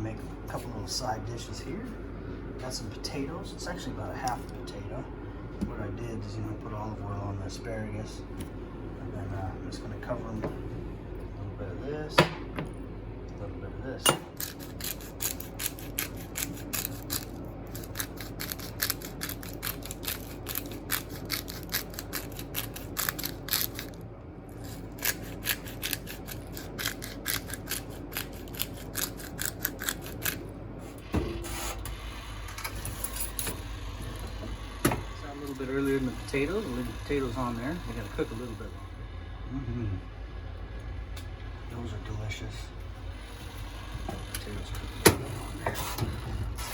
make a couple little side dishes here. Got some potatoes. It's actually about a half the potato. What I did is, put olive oil on the asparagus, and then I'm just going to cover them. A little bit of this, a little bit of this. A little bit earlier than the potatoes. We'll leave the potatoes on there. We got to cook a little bit longer. Those are delicious. Potatoes cook a little bit on there.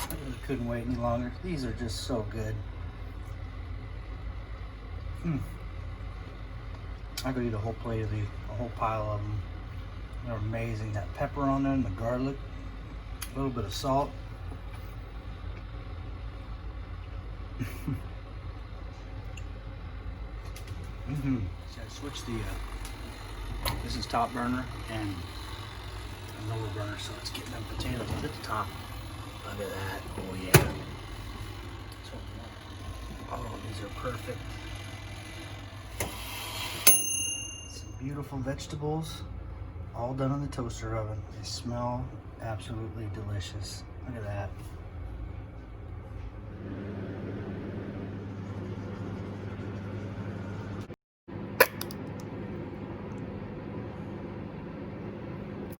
I really couldn't wait any longer. These are just so good. I could eat a whole plate of these, a whole pile of them. They're amazing. That pepper on there and the garlic, a little bit of salt. So I switched the, this is top burner and lower burner, so it's getting them potatoes at the top. Look at that, oh yeah. So, oh, these are perfect. Some beautiful vegetables, all done in the toaster oven. They smell absolutely delicious. Look at that.